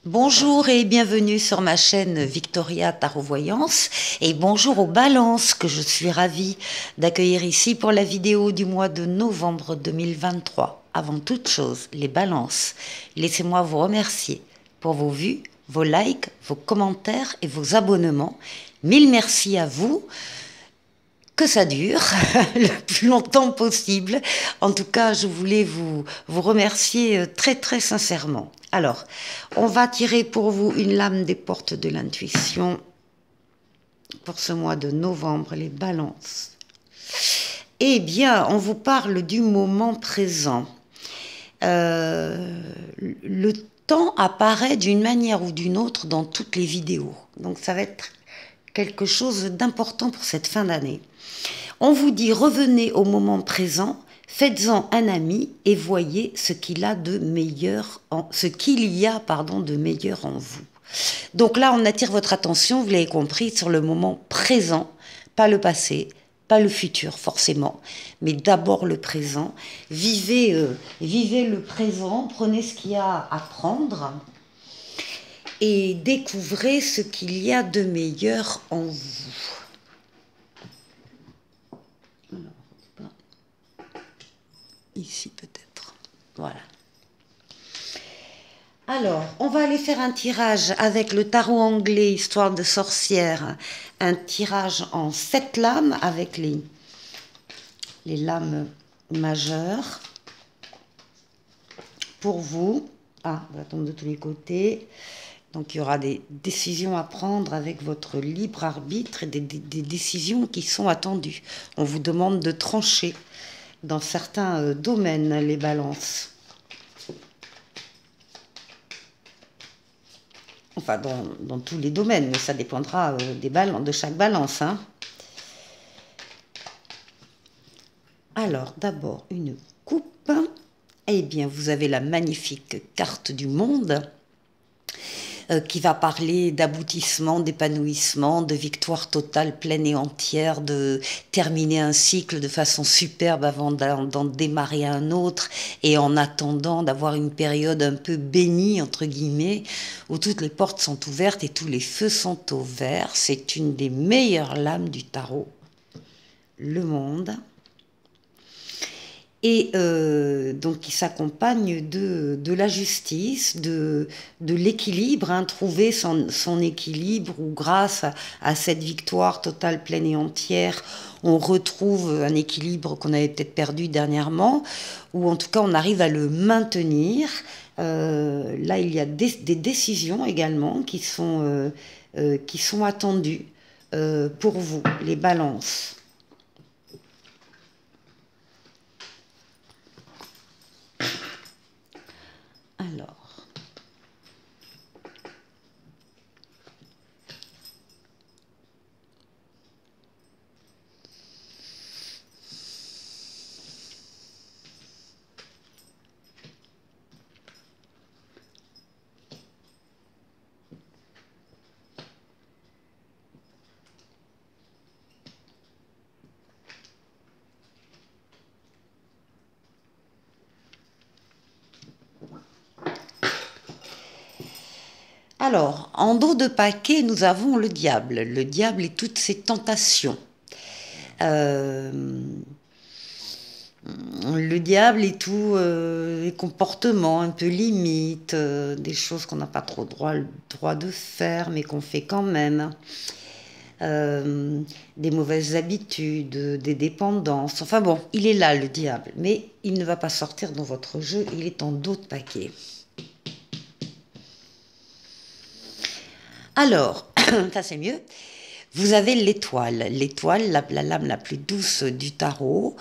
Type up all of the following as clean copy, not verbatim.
Bonjour et bienvenue sur ma chaîne Victoria Tarot Voyance et bonjour aux balances que je suis ravie d'accueillir ici pour la vidéo du mois de novembre 2023. Avant toute chose, les balances, laissez-moi vous remercier pour vos vues, vos likes, vos commentaires et vos abonnements. Mille merci à vous. Que ça dure le plus longtemps possible. En tout cas, je voulais vous remercier très sincèrement. Alors, on va tirer pour vous une lame des portes de l'intuition pour ce mois de novembre, les balances. Eh bien, on vous parle du moment présent. Le temps apparaît d'une manière ou d'une autre dans toutes les vidéos. Donc, ça va être quelque chose d'important pour cette fin d'année. On vous dit revenez au moment présent, faites-en un ami et voyez ce qu'il a de meilleur de meilleur en vous. Donc là, on attire votre attention, vous l'avez compris, sur le moment présent, pas le passé, pas le futur forcément, mais d'abord le présent. Vivez le présent, prenez ce qu'il y a à prendre et découvrez ce qu'il y a de meilleur en vous. Ici peut-être. Voilà. Alors, on va aller faire un tirage avec le tarot anglais Histoire de sorcière. Un tirage en 7 lames avec les lames majeures. Pour vous. Ah, ça tombe de tous les côtés. Donc, il y aura des décisions à prendre avec votre libre arbitre et des décisions qui sont attendues. On vous demande de trancher dans certains domaines, les balances. Enfin, dans tous les domaines, mais ça dépendra de chaque balance. Hein. Alors, d'abord, une coupe. Eh bien, vous avez la magnifique carte du monde qui va parler d'aboutissement, d'épanouissement, de victoire totale, pleine et entière, de terminer un cycle de façon superbe avant d'en démarrer un autre et en attendant d'avoir une période un peu bénie, entre guillemets, où toutes les portes sont ouvertes et tous les feux sont au vert. C'est une des meilleures lames du tarot. Le monde. Et donc qui s'accompagne de la justice, de l'équilibre, hein, trouver son équilibre où grâce à cette victoire totale, pleine et entière, on retrouve un équilibre qu'on avait peut-être perdu dernièrement, ou en tout cas on arrive à le maintenir. Là il y a des décisions également qui sont attendues pour vous, les balances. Alors, en dos de paquet, nous avons le diable et toutes ses tentations. Le diable et tous les comportements un peu limites, des choses qu'on n'a pas trop droit de faire, mais qu'on fait quand même. Des mauvaises habitudes, des dépendances. Enfin bon, il est là, le diable, mais il ne va pas sortir dans votre jeu, il est en dos de paquet. Alors, ça c'est mieux. Vous avez l'étoile, la lame la plus douce du tarot,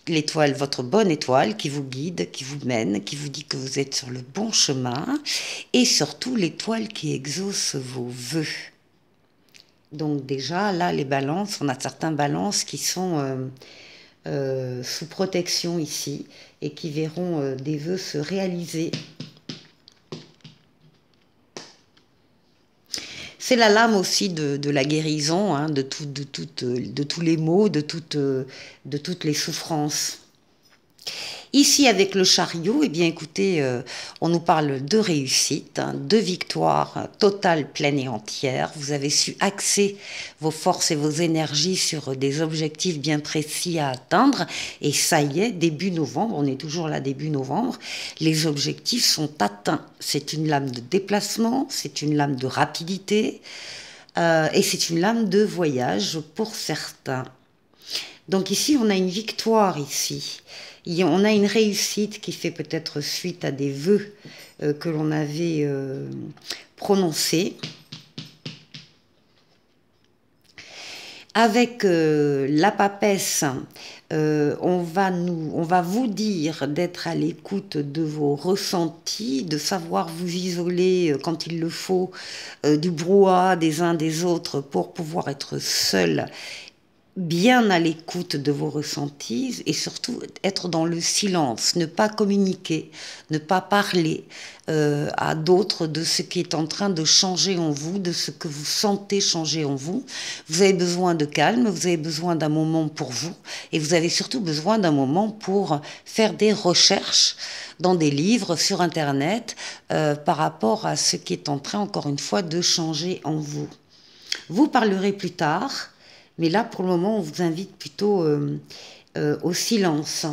l'étoile, votre bonne étoile qui vous guide, qui vous mène, qui vous dit que vous êtes sur le bon chemin, et surtout l'étoile qui exauce vos vœux. Donc déjà, là, les balances, on a certains balances qui sont sous protection ici, et qui verront des vœux se réaliser. C'est la lame aussi de la guérison, hein, de tous les maux, de toutes les souffrances. Ici, avec le chariot, eh bien, écoutez, on nous parle de réussite, hein, de victoire totale, pleine et entière. Vous avez su axer vos forces et vos énergies sur des objectifs bien précis à atteindre. Et ça y est, début novembre, on est toujours là début novembre, les objectifs sont atteints. C'est une lame de déplacement, c'est une lame de rapidité et c'est une lame de voyage pour certains. Donc ici, on a une victoire ici. On a une réussite qui fait peut-être suite à des vœux que l'on avait prononcés. Avec la papesse, on va vous dire d'être à l'écoute de vos ressentis, de savoir vous isoler quand il le faut du brouhaha des uns des autres pour pouvoir être seul, bien à l'écoute de vos ressentis et surtout être dans le silence, ne pas communiquer, ne pas parler à d'autres de ce qui est en train de changer en vous, de ce que vous sentez changer en vous. Vous avez besoin de calme, vous avez besoin d'un moment pour vous et vous avez surtout besoin d'un moment pour faire des recherches dans des livres, sur Internet, par rapport à ce qui est en train, encore une fois, de changer en vous. Vous parlerez plus tard. Mais là, pour le moment, on vous invite plutôt au silence.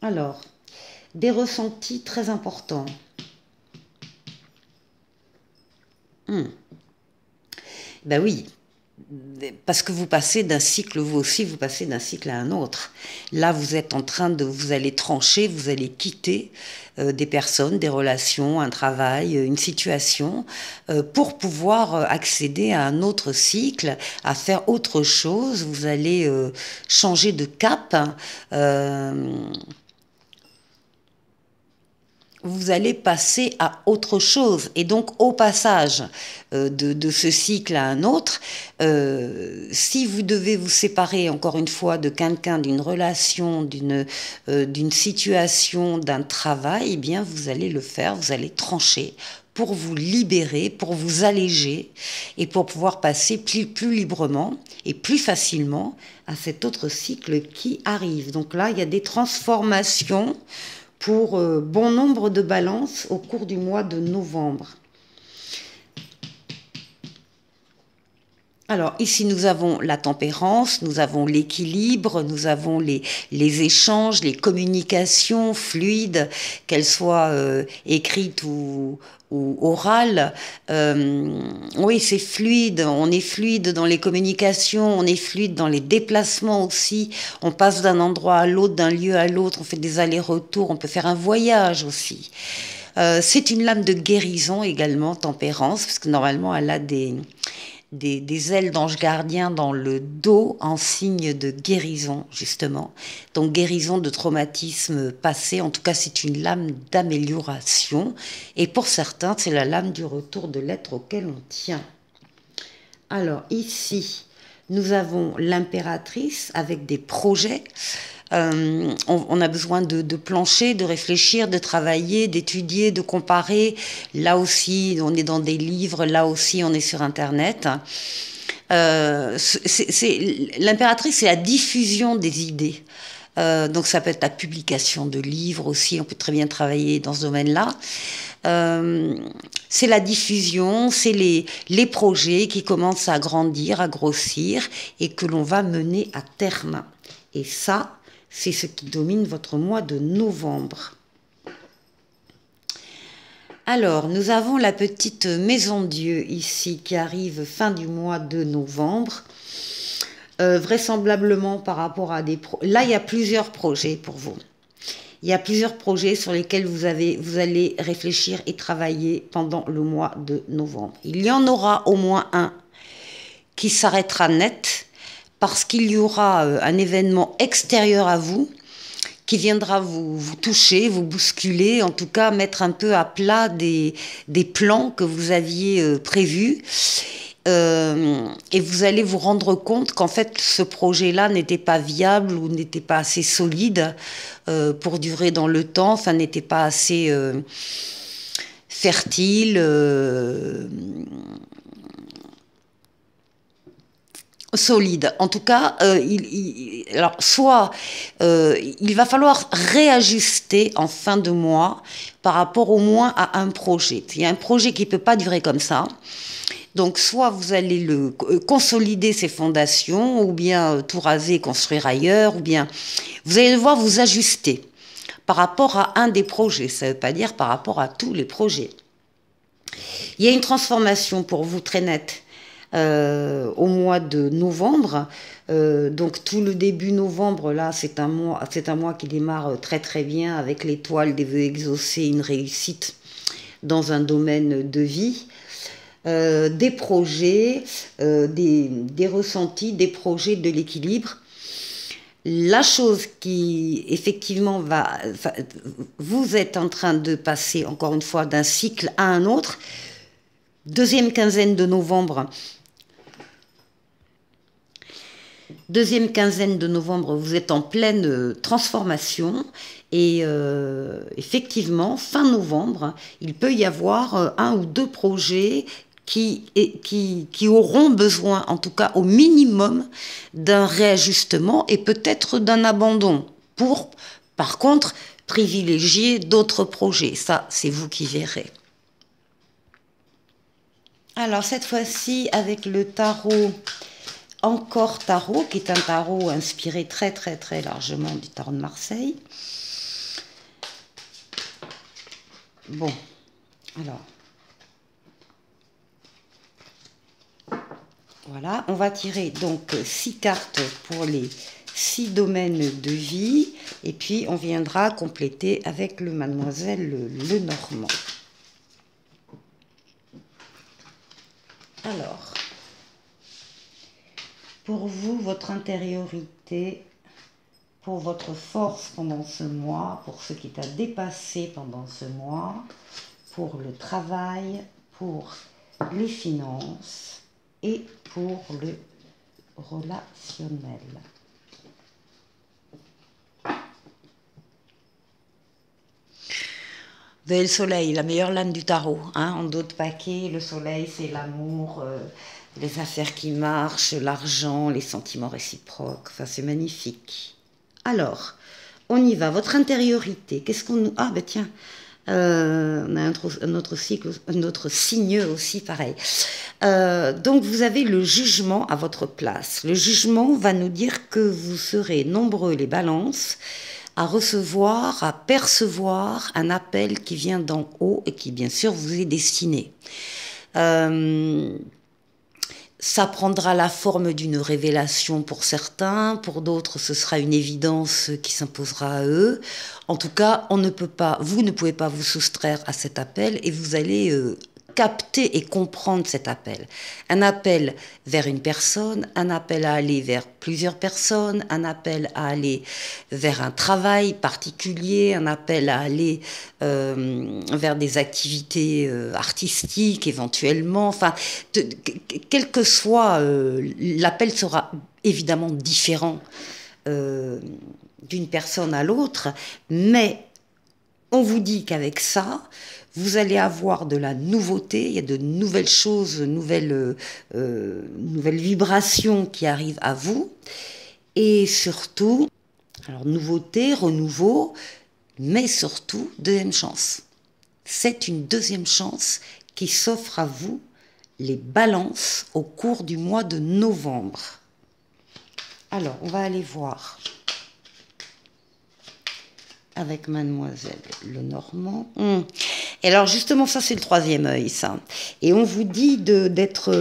Alors, des ressentis très importants. Ben oui, parce que vous passez d'un cycle, vous aussi, vous passez d'un cycle à un autre. Là, vous êtes en train de, vous allez trancher, vous allez quitter des personnes, des relations, un travail, une situation, pour pouvoir accéder à un autre cycle, à faire autre chose. Vous allez changer de cap. Vous allez passer à autre chose. Et donc, au passage de ce cycle à un autre, si vous devez vous séparer, encore une fois, de quelqu'un, d'une relation, d'une situation, d'un travail, eh bien, vous allez le faire, vous allez trancher pour vous libérer, pour vous alléger et pour pouvoir passer plus librement et plus facilement à cet autre cycle qui arrive. Donc là, il y a des transformations pour bon nombre de balances au cours du mois de novembre. Alors ici nous avons la tempérance, nous avons l'équilibre, nous avons les échanges, les communications fluides, qu'elles soient écrites ou orales. Oui, c'est fluide, on est fluide dans les communications, on est fluide dans les déplacements aussi, on passe d'un endroit à l'autre, d'un lieu à l'autre, on fait des allers-retours, on peut faire un voyage aussi. C'est une lame de guérison également, tempérance, parce que normalement elle a des ailes d'ange gardien dans le dos en signe de guérison, justement. Donc guérison de traumatisme passé, en tout cas c'est une lame d'amélioration. Et pour certains, c'est la lame du retour de l'être auquel on tient. Alors ici, nous avons l'impératrice avec des projets. On a besoin de plancher, de réfléchir, de travailler, d'étudier, de comparer. Là aussi, on est dans des livres, là aussi, on est sur Internet. L'impératrice, c'est la diffusion des idées. Donc ça peut être la publication de livres aussi, on peut très bien travailler dans ce domaine-là. C'est la diffusion, c'est les projets qui commencent à grandir, à grossir et que l'on va mener à terme. Et ça, c'est ce qui domine votre mois de novembre. Alors, nous avons la petite maison Dieu ici qui arrive fin du mois de novembre. Vraisemblablement par rapport à des... Là, il y a plusieurs projets pour vous. Il y a plusieurs projets sur lesquels vous allez réfléchir et travailler pendant le mois de novembre. Il y en aura au moins un qui s'arrêtera net parce qu'il y aura un événement extérieur à vous qui viendra vous toucher, vous bousculer, en tout cas mettre un peu à plat des plans que vous aviez prévus. Et vous allez vous rendre compte qu'en fait ce projet-là n'était pas viable ou n'était pas assez solide pour durer dans le temps, enfin n'était pas assez fertile. solide. En tout cas, alors soit il va falloir réajuster en fin de mois par rapport au moins à un projet. Il y a un projet qui ne peut pas durer comme ça. Donc, soit vous allez consolider ses fondations, ou bien tout raser, construire ailleurs, ou bien vous allez devoir vous ajuster par rapport à un des projets. Ça ne veut pas dire par rapport à tous les projets. Il y a une transformation pour vous très nette au mois de novembre. Donc tout le début novembre, là, c'est un mois qui démarre très très bien avec l'étoile des vœux exaucés, une réussite dans un domaine de vie. Des projets, des ressentis, des projets, de l'équilibre. La chose qui, effectivement, vous êtes en train de passer, encore une fois, d'un cycle à un autre. Deuxième quinzaine de novembre, vous êtes en pleine transformation. Et effectivement, fin novembre, il peut y avoir un ou deux projets qui auront besoin, en tout cas au minimum, d'un réajustement et peut-être d'un abandon pour, par contre, privilégier d'autres projets. Ça, c'est vous qui verrez. Alors, cette fois-ci, avec le tarot, encore tarot, qui est un tarot inspiré très, très, très largement du tarot de Marseille. Bon, alors... Voilà, on va tirer donc 6 cartes pour les 6 domaines de vie. Et puis, on viendra compléter avec le Mademoiselle Lenormand. Alors, pour vous, votre intériorité, pour votre force pendant ce mois, pour ce qui t'a dépassé pendant ce mois, pour le travail, pour les finances et pour le relationnel. Vous avez le soleil, la meilleure lame du tarot. Hein, en dos de paquet, le soleil, c'est l'amour, les affaires qui marchent, l'argent, les sentiments réciproques. Enfin, c'est magnifique. Alors, on y va. Votre intériorité, qu'est-ce qu'on nous... Ah, ben tiens, on a un autre signe aussi, pareil. Donc, vous avez le jugement à votre place. Le jugement va nous dire que vous serez nombreux, les balances, à recevoir, à percevoir un appel qui vient d'en haut et qui, bien sûr, vous est destiné. Ça prendra la forme d'une révélation pour certains, pour d'autres, ce sera une évidence qui s'imposera à eux. En tout cas, vous ne pouvez pas vous soustraire à cet appel et vous allez capter et comprendre cet appel. Un appel vers une personne, un appel à aller vers plusieurs personnes, un appel à aller vers un travail particulier, un appel à aller vers des activités artistiques éventuellement. Enfin, quel que soit, l'appel sera évidemment différent d'une personne à l'autre, mais on vous dit qu'avec ça, vous allez avoir de la nouveauté, il y a de nouvelles choses, nouvelles vibrations qui arrivent à vous. Et surtout, alors nouveauté, renouveau, mais surtout, deuxième chance. C'est une deuxième chance qui s'offre à vous, les balances, au cours du mois de novembre. Alors, on va aller voir avec Mademoiselle Lenormand. Et alors justement, ça c'est le troisième œil, ça. Et on vous dit d'être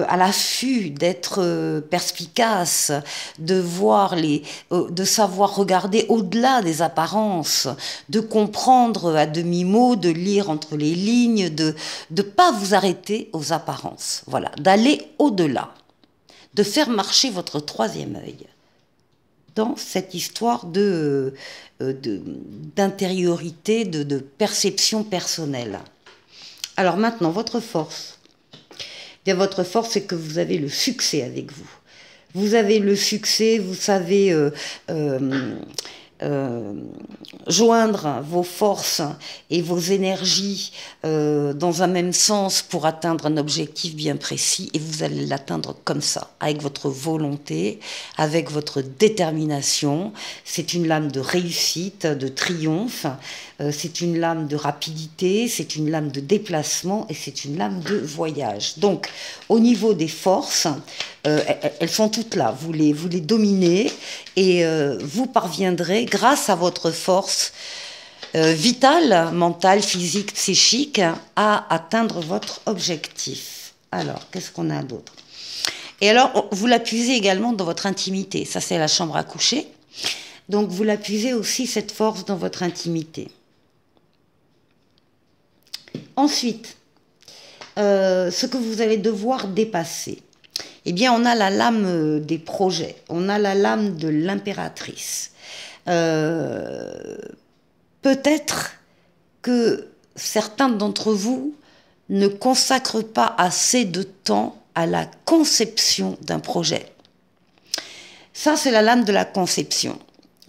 à l'affût, d'être perspicace, de savoir regarder au-delà des apparences, de comprendre à demi-mot, de lire entre les lignes, de ne pas vous arrêter aux apparences. Voilà, d'aller au-delà, de faire marcher votre troisième œil dans cette histoire d'intériorité, de perception personnelle. Alors maintenant, votre force. Bien, votre force, c'est que vous avez le succès avec vous. Vous avez le succès, vous savez joindre vos forces et vos énergies dans un même sens pour atteindre un objectif bien précis, et vous allez l'atteindre comme ça, avec votre volonté, avec votre détermination. C'est une lame de réussite, de triomphe, c'est une lame de rapidité, c'est une lame de déplacement et c'est une lame de voyage. Donc au niveau des forces, elles sont toutes là, vous les dominez, et vous parviendrez, grâce à votre force vitale, mentale, physique, psychique, à atteindre votre objectif. Alors, qu'est-ce qu'on a d'autre? Et alors, vous la puisez également dans votre intimité. Ça, c'est la chambre à coucher. Donc, vous la puisez aussi, cette force, dans votre intimité. Ensuite, ce que vous allez devoir dépasser. Eh bien, on a la lame des projets, on a la lame de l'impératrice. Peut-être que certains d'entre vous ne consacrent pas assez de temps à la conception d'un projet. Ça, c'est la lame de la conception.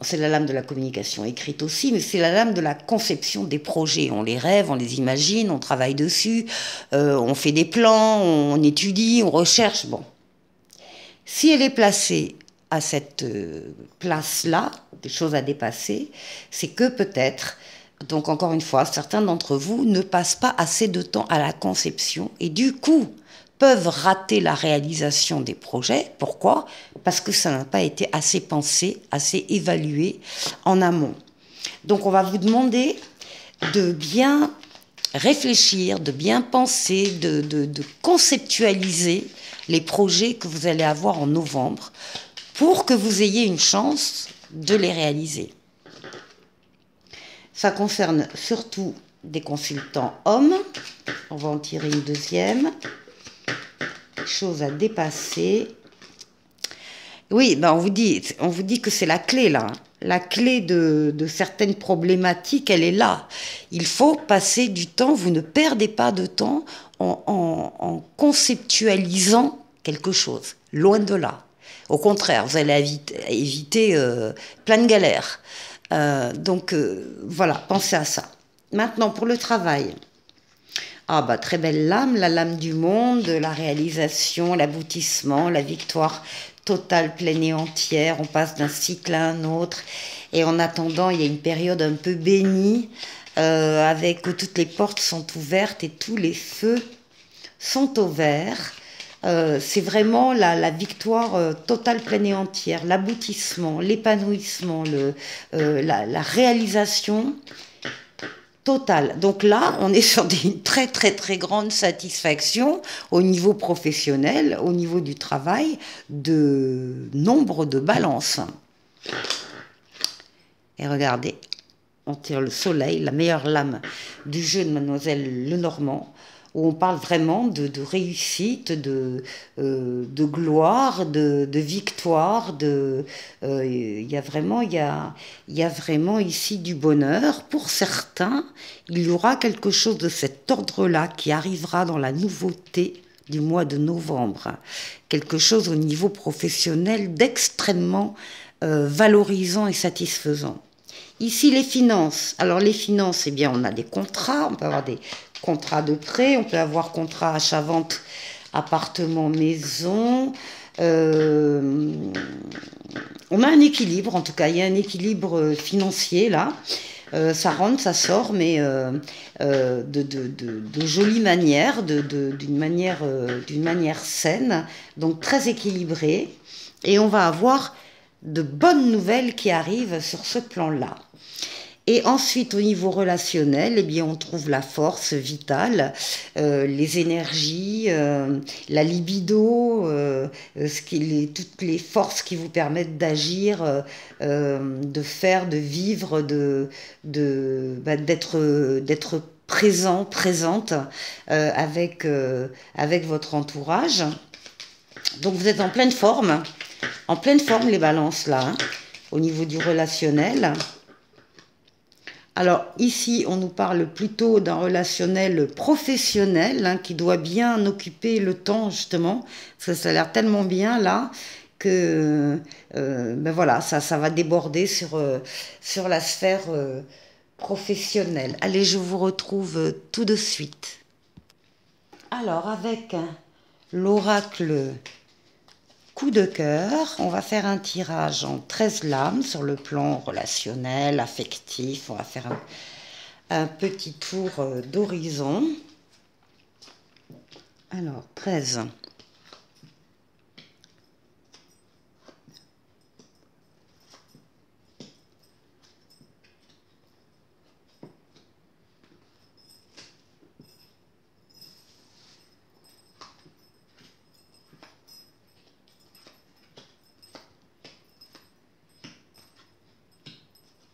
C'est la lame de la communication écrite aussi, mais c'est la lame de la conception des projets. On les rêve, on les imagine, on travaille dessus, on fait des plans, on étudie, on recherche. Bon. Si elle est placée à cette place-là, des choses à dépasser, c'est que peut-être, donc encore une fois, certains d'entre vous ne passent pas assez de temps à la conception et du coup peuvent rater la réalisation des projets. Pourquoi? Parce que ça n'a pas été assez pensé, assez évalué en amont. Donc on va vous demander de bien réfléchir, de bien penser, de conceptualiser les projets que vous allez avoir en novembre pour que vous ayez une chance de les réaliser. Ça concerne surtout des consultants hommes. On va en tirer une deuxième. Chose à dépasser. Oui, ben on vous dit que c'est la clé là. La clé de certaines problématiques, elle est là. Il faut passer du temps, vous ne perdez pas de temps en conceptualisant quelque chose. Loin de là. Au contraire, vous allez éviter plein de galères. Donc voilà, pensez à ça. Maintenant, pour le travail. Ah bah très belle lame, la lame du monde, la réalisation, l'aboutissement, la victoire totale, pleine et entière. On passe d'un cycle à un autre. Et en attendant, il y a une période un peu bénie, avec où toutes les portes sont ouvertes et tous les feux sont au vert. C'est vraiment la victoire totale, pleine et entière, l'aboutissement, l'épanouissement, la réalisation totale. Donc là, on est sur une très très très grande satisfaction au niveau professionnel, au niveau du travail, de nombre de balances. Et regardez, on tire le soleil, la meilleure lame du jeu de Mademoiselle Lenormand, où on parle vraiment de réussite, de gloire, de victoire. Il y a vraiment ici du bonheur. Pour certains, il y aura quelque chose de cet ordre-là qui arrivera dans la nouveauté du mois de novembre. Quelque chose au niveau professionnel d'extrêmement valorisant et satisfaisant. Ici, les finances. Alors, les finances, eh bien, on a des contrats. On peut avoir des contrat de prêt, on peut avoir contrat achat-vente, appartement, maison. On a un équilibre, en tout cas, il y a un équilibre financier là. Ça rentre, ça sort, mais de jolie manière, d'une manière saine, donc très équilibrée. Et on va avoir de bonnes nouvelles qui arrivent sur ce plan-là. Et ensuite, au niveau relationnel, eh bien, on trouve la force vitale, les énergies, la libido, toutes les forces qui vous permettent d'agir, de faire, de vivre, d'être présent, présente avec votre entourage. Donc, vous êtes en pleine forme les balances là, hein, au niveau du relationnel. Alors ici, on nous parle plutôt d'un relationnel professionnel hein, qui doit bien occuper le temps justement, parce que ça a l'air tellement bien là, que ben voilà, ça va déborder sur la sphère professionnelle. Allez, je vous retrouve tout de suite. Alors, avec l'oracle coup de cœur, on va faire un tirage en 13 lames sur le plan relationnel, affectif. On va faire un petit tour d'horizon. Alors, 13.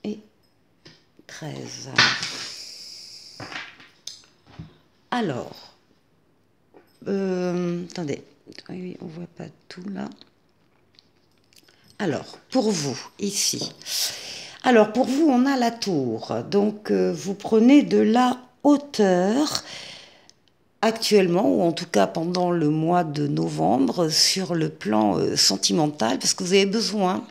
Et 13. Alors, attendez, oui, on voit pas tout là. Alors, pour vous, ici. Alors, pour vous, on a la tour. Donc, vous prenez de la hauteur actuellement, ou en tout cas pendant le mois de novembre, sur le plan sentimental, parce que vous avez besoin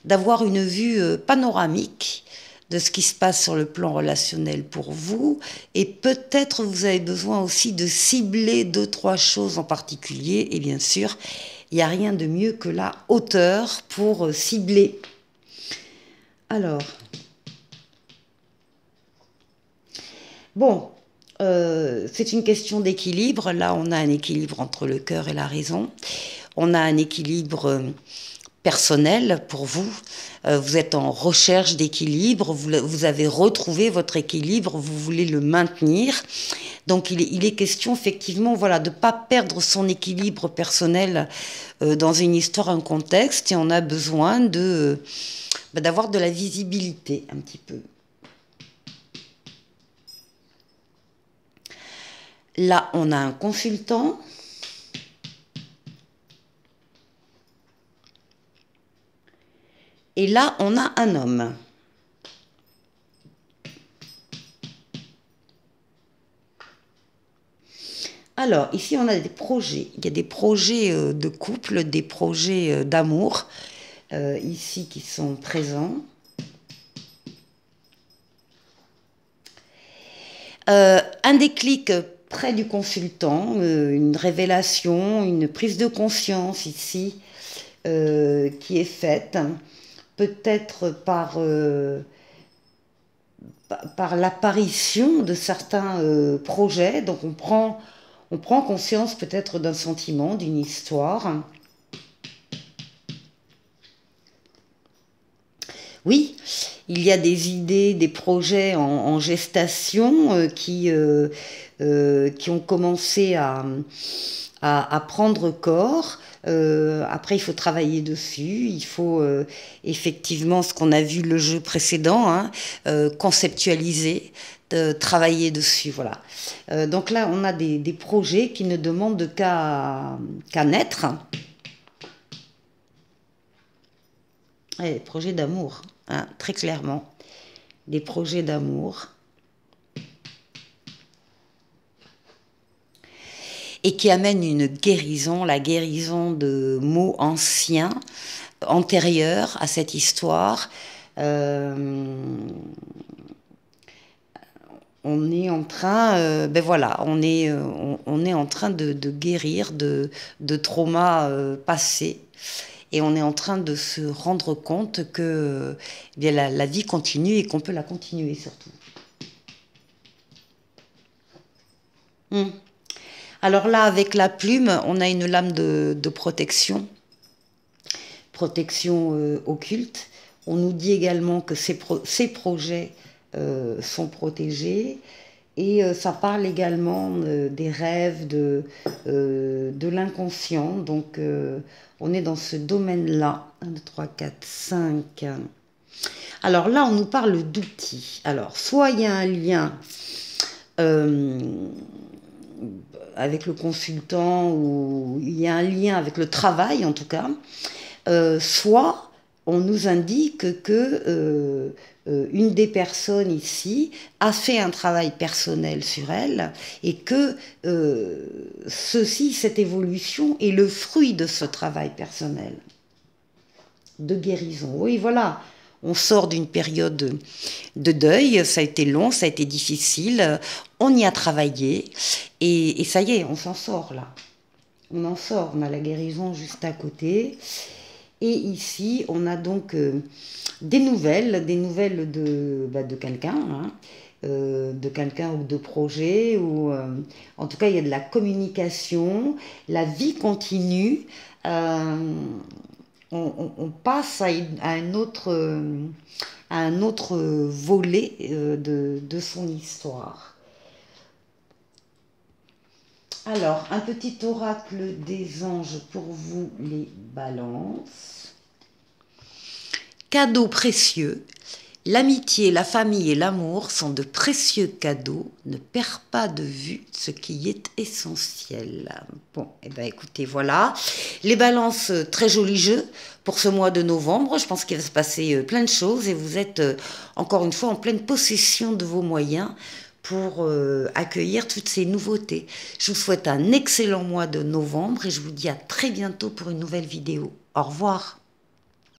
d'avoir une vue panoramique de ce qui se passe sur le plan relationnel pour vous, et peut-être vous avez besoin aussi de cibler 2-3 choses en particulier, et bien sûr, il n'y a rien de mieux que la hauteur pour cibler. Alors, bon, c'est une question d'équilibre. Là, on a un équilibre entre le cœur et la raison. On a un équilibre personnel pour vous. Vous êtes en recherche d'équilibre. Vous avez retrouvé votre équilibre. Vous voulez le maintenir. Donc, il est question, effectivement, voilà, de ne pas perdre son équilibre personnel dans une histoire, un contexte. Et on a besoin d'avoir de la visibilité, un petit peu. Là, on a un consultant. Et là, on a un homme. Alors, ici, on a des projets. Il y a des projets de couple, des projets d'amour, ici, qui sont présents. Un déclic près du consultant, une révélation, une prise de conscience ici, qui est faite, peut-être par l'apparition de certains projets. Donc on prend conscience peut-être d'un sentiment, d'une histoire. Oui, il y a des idées, des projets en gestation qui ont commencé à prendre corps. Après, il faut travailler dessus. Il faut effectivement, ce qu'on a vu le jeu précédent, hein, conceptualiser, travailler dessus. Voilà. Donc là, on a des projets qui ne demandent qu'à naître. Des projets d'amour, hein, très clairement. Des projets d'amour. Et qui amènent une guérison, la guérison de maux anciens, antérieurs à cette histoire. On est en train, ben voilà, on est en train de guérir de traumas passés. Et on est en train de se rendre compte que eh bien, la vie continue et qu'on peut la continuer surtout. Alors là, avec la plume, on a une lame de protection, protection occulte. On nous dit également que ces projets sont protégés. Et ça parle également des rêves, de l'inconscient. Donc, on est dans ce domaine-là. 1, 2, 3, 4, 5. Alors là, on nous parle d'outils. Alors, soit il y a un lien avec le consultant, ou il y a un lien avec le travail, en tout cas. Soit on nous indique que une des personnes ici a fait un travail personnel sur elle et que cette évolution est le fruit de ce travail personnel. de guérison. Oui, voilà. On sort d'une période de deuil, ça a été long, ça a été difficile, on y a travaillé et ça y est, on s'en sort là. On en sort, on a la guérison juste à côté. Et ici, on a donc des nouvelles de quelqu'un, hein, de quelqu'un ou de projet, ou en tout cas, il y a de la communication, la vie continue. euh, on passe à un autre volet de son histoire. Alors, un petit oracle des anges pour vous, les balances. Cadeaux précieux. L'amitié, la famille et l'amour sont de précieux cadeaux. Ne perds pas de vue ce qui est essentiel. Bon, et bien écoutez, voilà. Les balances, très joli jeu pour ce mois de novembre. Je pense qu'il va se passer plein de choses et vous êtes encore une fois en pleine possession de vos moyens pour accueillir toutes ces nouveautés. Je vous souhaite un excellent mois de novembre et je vous dis à très bientôt pour une nouvelle vidéo. Au revoir.